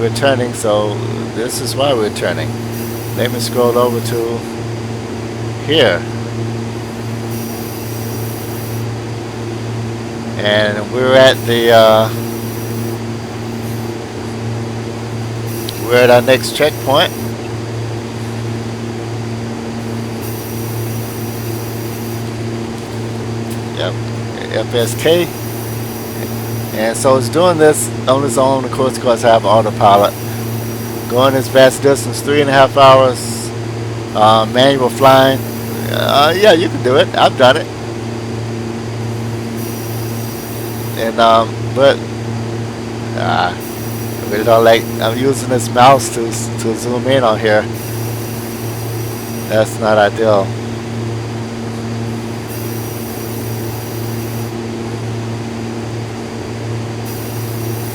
we're turning, so this is why we're turning. Let me scroll over to here. And we're at our next checkpoint. Yep, FSK. And so it's doing this on its own, of course, because I have autopilot. Going this vast distance, 3.5 hours, manual flying. Yeah, you can do it. I've done it. And but I really don't like. I'm using this mouse to zoom in on here. That's not ideal.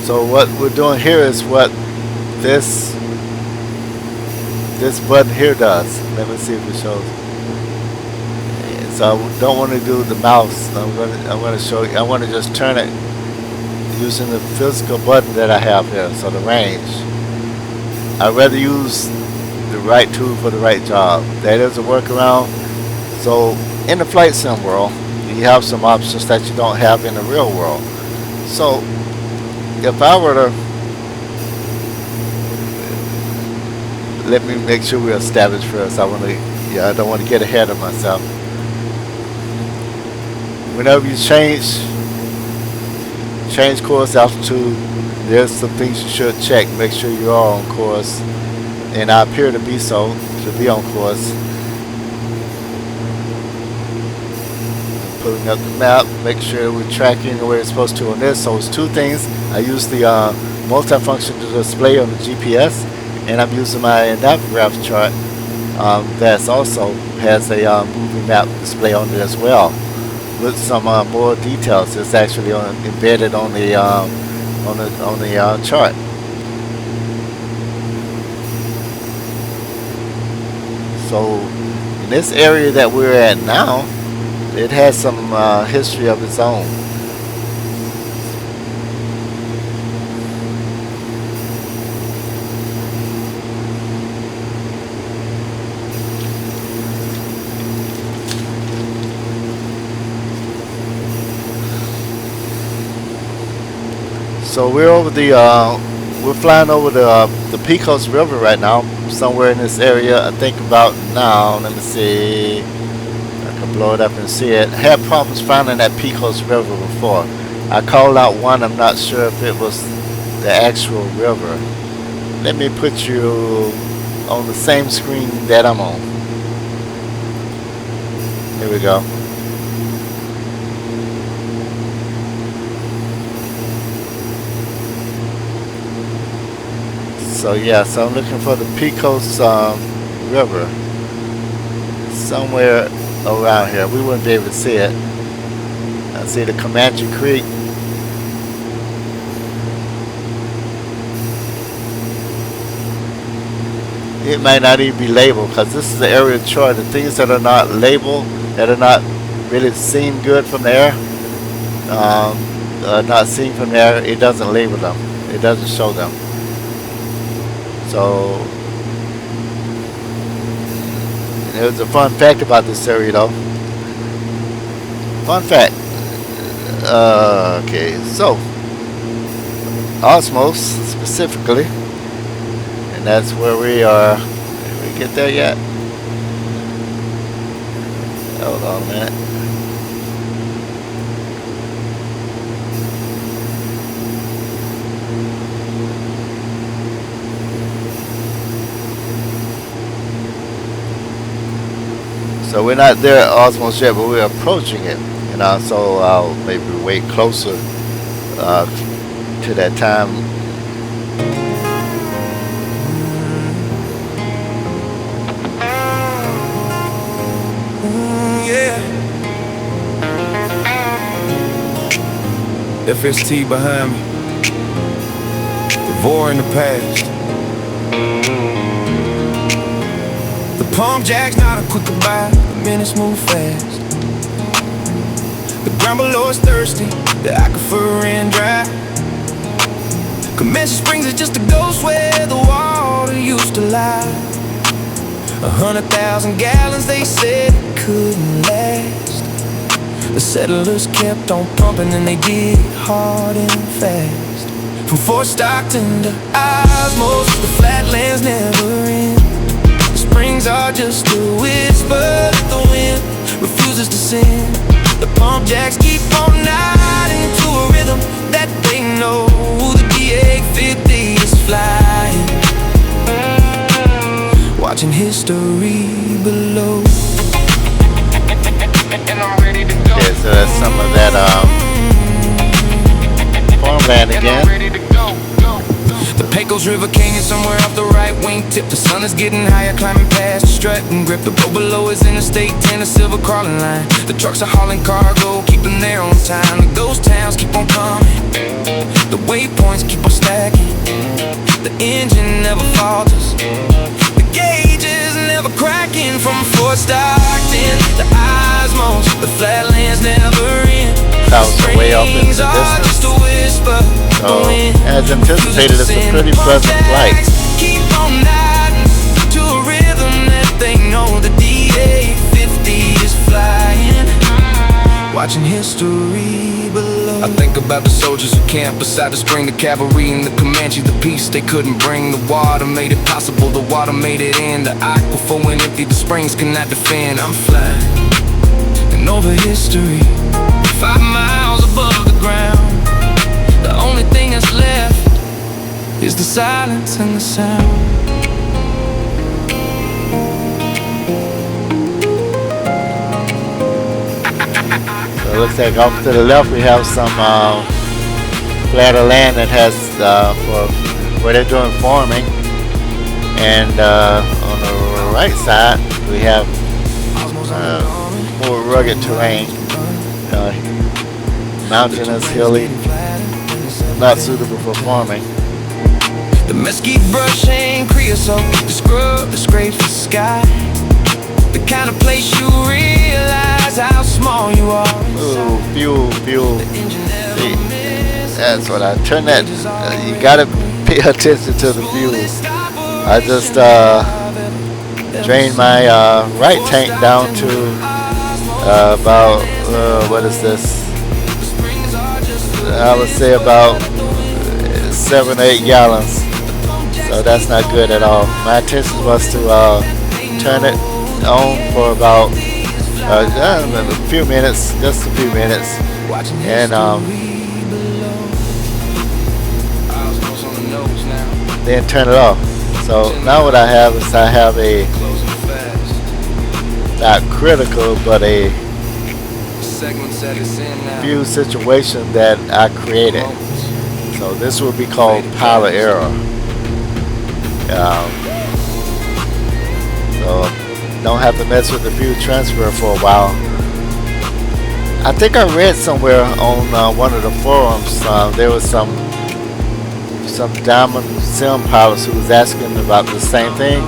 So what we're doing here is what this button here does. Let me see if it shows. So I don't want to do the mouse. I'm going to show you. I want to just turn it using the physical button that I have here. So the range. I'd rather use the right tool for the right job. That is a workaround. So in the flight sim world, you have some options that you don't have in the real world. So if I were to, let me make sure we establish first. I don't want to get ahead of myself. Whenever you change course altitude, there's some things you should check. Make sure you are on course, and I appear to be on course. Pulling up the map, make sure we're tracking where it's supposed to on this. So it's two things. I use the multifunction to display on the GPS, and I'm using my Navgraph chart that also has a moving map display on it as well, with some more details. It's actually embedded on the chart. So in this area that we're at now, it has some history of its own. So we're over we're flying over the Pecos River right now, somewhere in this area. I think about now. Let me see. I can blow it up and see it. I had problems finding that Pecos River before. I called out one. I'm not sure if it was the actual river. Let me put you on the same screen that I'm on. Here we go. So yeah, so I'm looking for the Pecos River somewhere around here. We wouldn't be able to see it. I see the Comanche Creek. It might not even be labeled, because this is the area chart. The things that are not labeled, that are not really seen good from the air, not seen from the air, it doesn't label them. It doesn't show them. So there's a fun fact about this area though. Fun fact. Okay, so OZMOS specifically, and that's where we are. Did we get there yet? Hold on a minute. So we're not there at OZMOS yet, but we're approaching it. You know, so I'll maybe wait closer to that time. Yeah. FST behind me. The VOR in the past. The palm jack's not a quick goodbye. The minutes move fast. The ground below is thirsty. The aquifer ran dry. Comanche Springs is just a ghost where the water used to lie. 100,000 gallons, they said it couldn't last. The settlers kept on pumping and they did it hard and fast. From Fort Stockton to OZMOS, the flatlands never end. The springs are just a whisper that the wind refuses to send. The pump jacks keep on nodding to a rhythm that they know. The KHYI is flying, watching history below. Yeah, so that's some of that farmland again. The Pecos River Canyon somewhere off the right wingtip. The sun is getting higher, climbing past the strut and grip. The boat below is Interstate 10, a silver crawling line. The trucks are hauling cargo, keep them there on time. The ghost towns keep on coming, the waypoints keep on stacking. The engine never falters, the gauge is never cracking. From Fort Stockton to OZMOS, the flatlands never end. Clouds are way off in the distance. So, as anticipated, it's a pretty pleasant flight. Keep on nodding to a rhythm that they know. The KHYI is flying, watching history below. I think about the soldiers who camped beside the spring, the cavalry and the Comanche. The peace they couldn't bring, the water made it possible. The water made it in. The aquifer when empty, the springs cannot defend. I'm flying and over history, 5 miles above the ground. The only thing that's left is the silence and the sound. So it looks like off to the left we have some flatter land that has for where they're doing farming, and on the right side we have more rugged terrain, mountainous, hilly, not suitable for farming. The mesquite brush and creosote, the scrub that scrapes the sky. The kind of place you realize how small you are. Ooh, fuel. See, that's what I turn that. You gotta pay attention to the fuel. I just drained my right tank down to about what is this? I would say about 7 or 8 gallons. So that's not good at all. My intention was to turn it on for about a few minutes, just a few minutes, and then turn it off. So now what I have is I have a not critical but a few situation that I created. So this will be called pilot error. So don't have to mess with the fuel transfer for a while. I think I read somewhere on one of the forums there was some diamond sim pilots who was asking about the same thing,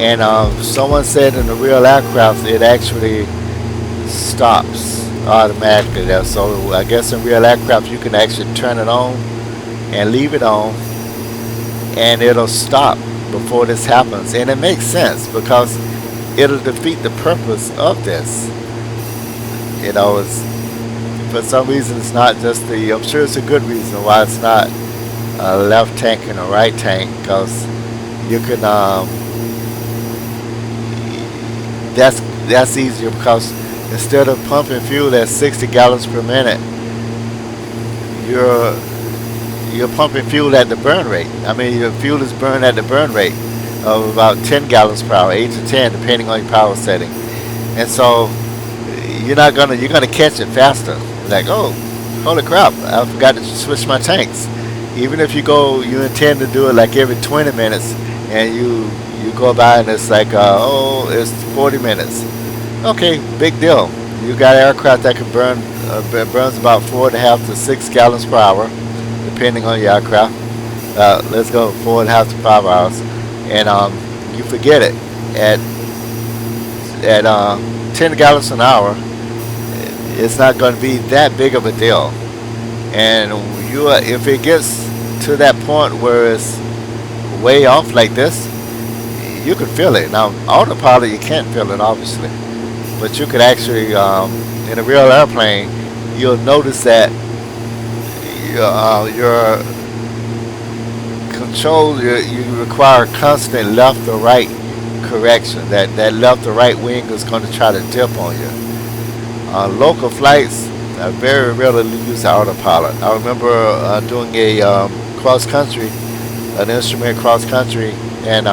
and someone said in the real aircraft it actually stops automatically there. So I guess in real aircraft you can actually turn it on and leave it on and it'll stop before this happens, and it makes sense because it'll defeat the purpose of this. You know, it's, for some reason it's not just the, I'm sure it's a good reason why it's not a left tank and a right tank, because you can that's easier, because instead of pumping fuel at 60 gallons per minute, you're pumping fuel at the burn rate. I mean, your fuel is burned at the burn rate of about 10 gallons per hour, 8 to 10 depending on your power setting. And so you're gonna catch it faster. Like, oh, holy crap, I forgot to switch my tanks. Even if you intend to do it like every 20 minutes and you go by and it's like oh, it's 40 minutes. Okay, big deal. You got an aircraft that can burns about 4.5 to 6 gallons per hour depending on your aircraft. Let's go 4.5 to 5 hours, and you forget it at 10 gallons an hour. It's not going to be that big of a deal, and if it gets to that point where it's way off like this, you can feel it. Now, autopilot, you can't feel it, obviously. But you could actually, in a real airplane, you'll notice that your control, you require constant left or right correction. That left or right wing is going to try to dip on you. Local flights, I very rarely use autopilot. I remember doing a cross country, an instrument cross country, and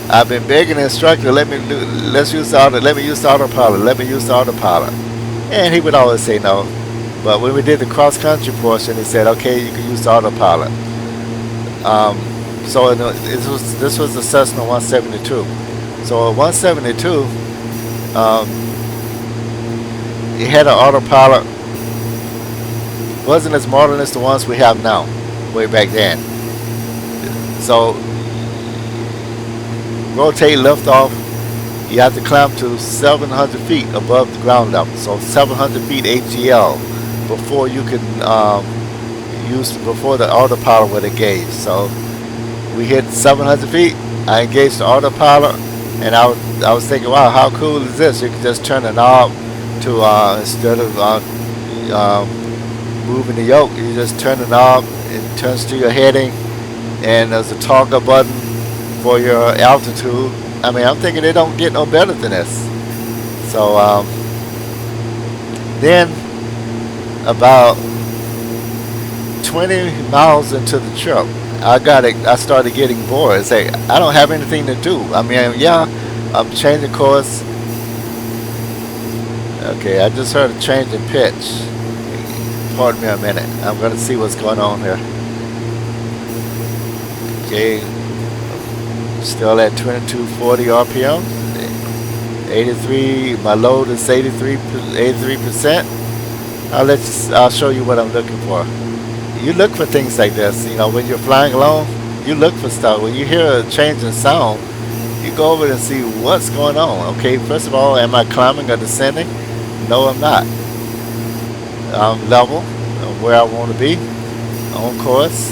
I've been begging the instructor, let me use the autopilot, and he would always say no. But when we did the cross country portion, he said, okay, you can use the autopilot. So this was the Cessna 172. So a 172, it had an autopilot. Wasn't as modern as the ones we have now, way back then. So rotate, lift off, you have to climb to 700 feet above the ground level. So 700 feet HGL before you can before the autopilot would engage. So we hit 700 feet, I engaged the autopilot, and I was thinking, wow, how cool is this? You can just turn the knob to, instead of moving the yoke, you just turn the knob, it turns to your heading, and there's a toggle button for your altitude. I mean, I'm thinking they don't get no better than this. So then about 20 miles into the trip, I started getting bored. It's like, I don't have anything to do. I mean, yeah, I'm changing course. Okay, I just heard a change in pitch. Pardon me a minute. I'm going to see what's going on here. Okay, still at 2240 RPM. 83. My load is 83%. I'll show you what I'm looking for. You look for things like this, you know, when you're flying alone, you look for stuff. When you hear a change in sound, you go over and see what's going on. Okay, first of all, am I climbing or descending? No, I'm not. I'm level, where I want to be, on course.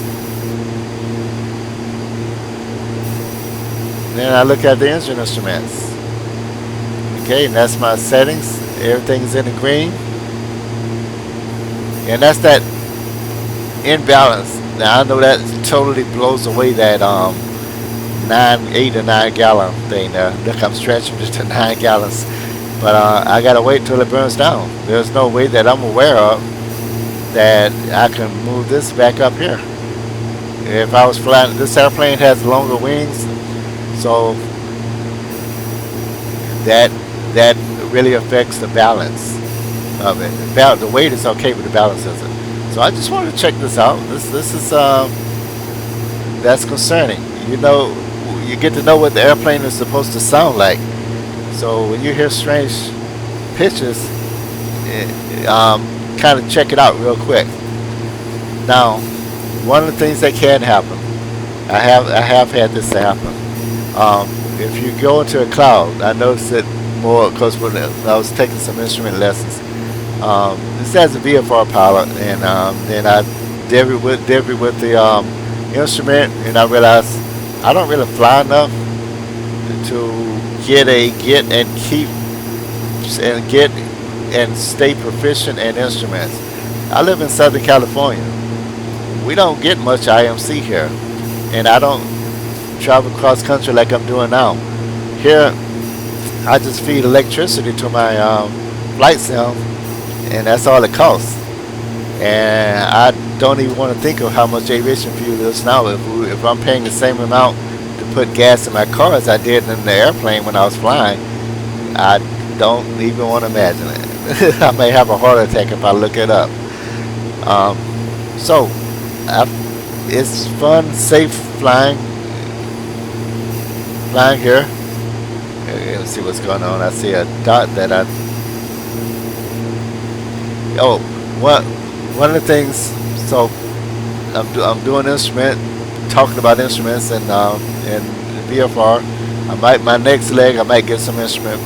Then I look at the engine instruments. Okay, and that's my settings. Everything's in the green. And that's that imbalance. Now I know that totally blows away that 8 or 9 gallon thing there. Look, I'm stretching it to 9 gallons. But I gotta wait till it burns down. There's no way that I'm aware of that I can move this back up here. If I was flying, this airplane has longer wings, so that really affects the balance of it. The weight is okay, but the balance isn't. So I just wanted to check this out. This is that's concerning. You know, you get to know what the airplane is supposed to sound like. So when you hear strange pitches, kind of check it out real quick. Now, one of the things that can happen, I have had this happen. If you go into a cloud, I noticed it more because when I was taking some instrument lessons. This has a VFR pilot, and then I debuted with the instrument, and I realized I don't really fly enough to get and stay proficient in instruments. I live in Southern California. We don't get much IMC here, and I don't travel cross country like I'm doing now. Here, I just feed electricity to my flight sim, and that's all it costs. And I don't even want to think of how much aviation fuel is now. If I'm paying the same amount to put gas in my car as I did in the airplane when I was flying, I don't even want to imagine it. I may have a heart attack if I look it up. So it's fun, safe flying here. Let's see what's going on. I see a dot that one of the things. So I'm doing instrument, talking about instruments and VFR. My next leg I might get some instrument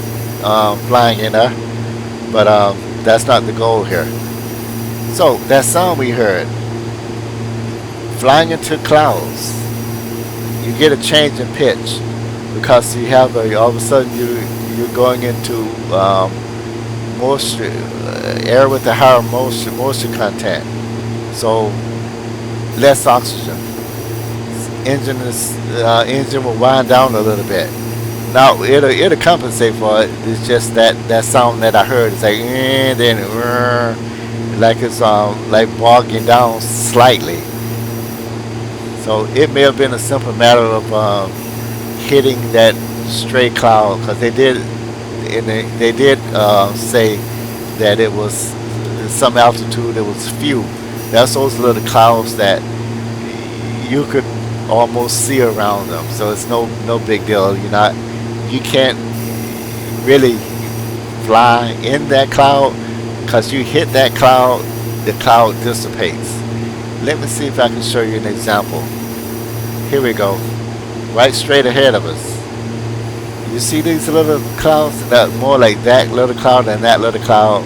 flying in there, but that's not the goal here. So that sound we heard, flying into clouds, you get a change in pitch because you have all of a sudden you're going into moisture, air with a higher moisture content, so less oxygen. Engine will wind down a little bit. Now it'll compensate for it. It's just that sound that I heard. It's like then like it's like bogging down slightly. So it may have been a simple matter of hitting that stray cloud, because they did say that it was some altitude. It was few. That's those little clouds that you could almost see around them. So it's no big deal. You can't really fly in that cloud, because you hit that cloud, the cloud dissipates. Let me see if I can show you an example. Here we go. Right straight ahead of us. You see these little clouds? That more like that little cloud and that little cloud.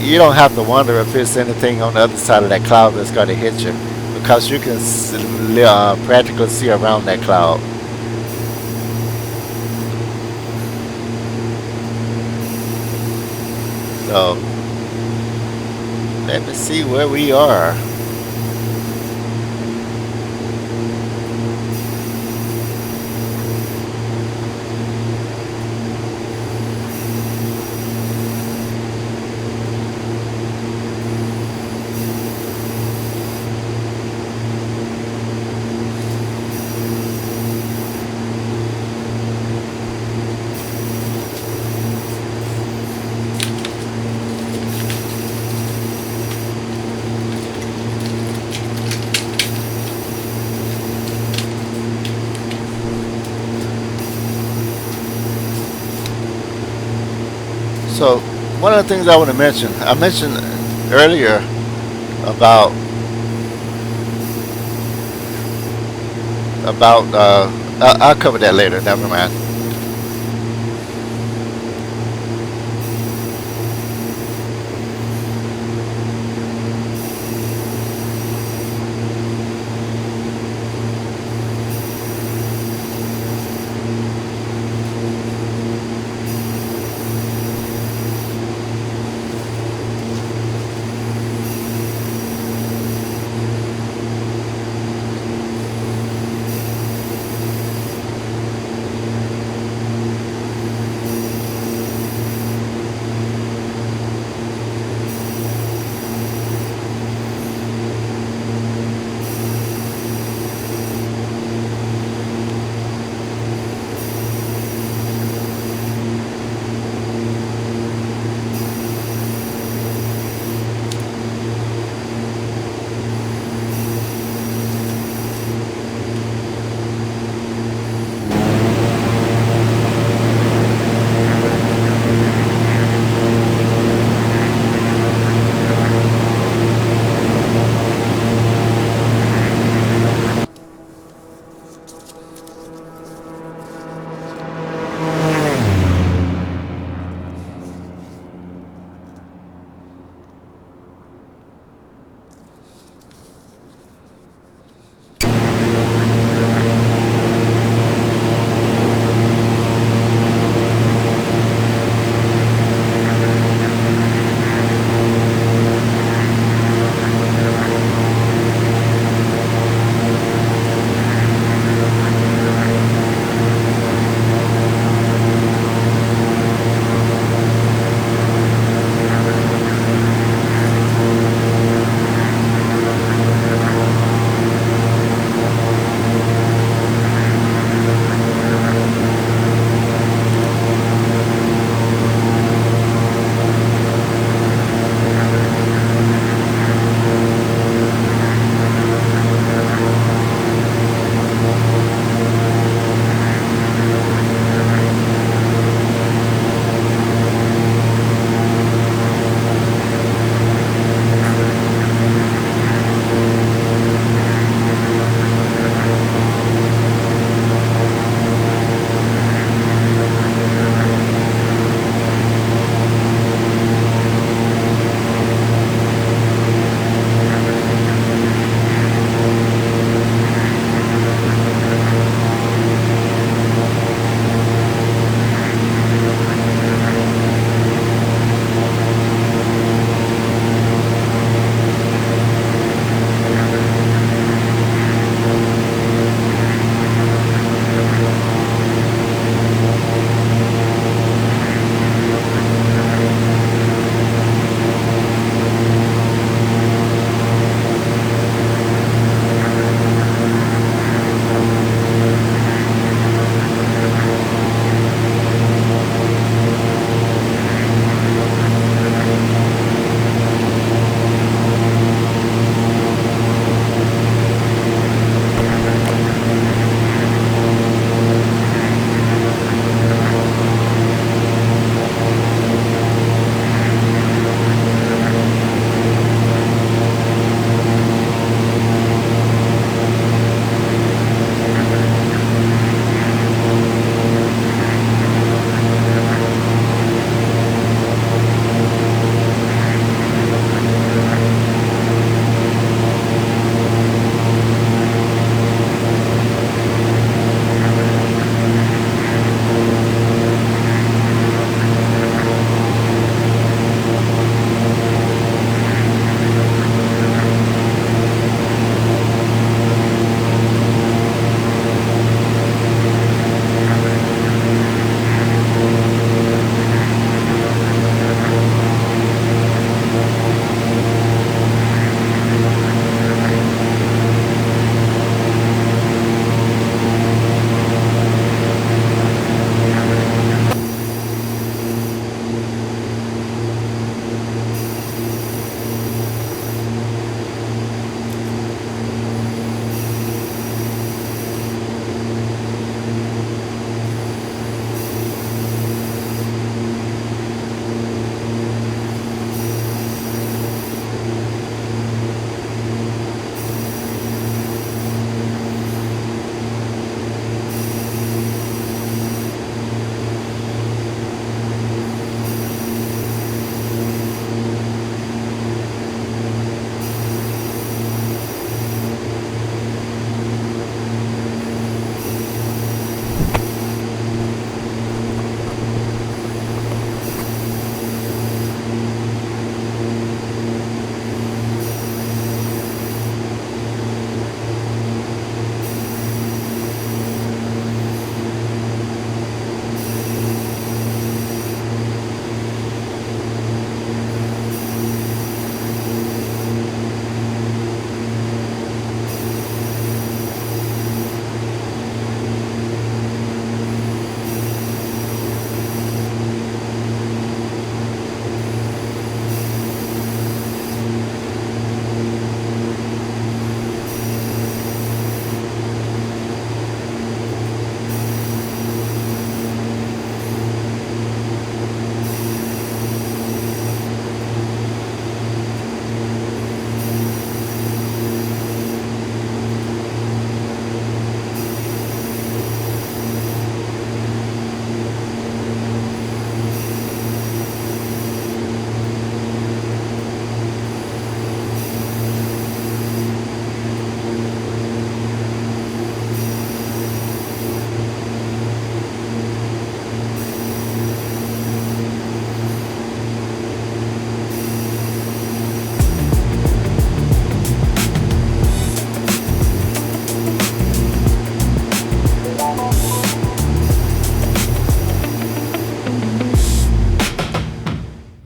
You don't have to wonder if there's anything on the other side of that cloud that's going to hit you, because you can practically see around that cloud. So let me see where we are. So one of the things I want to mention, I mentioned earlier about I'll cover that later. Never mind.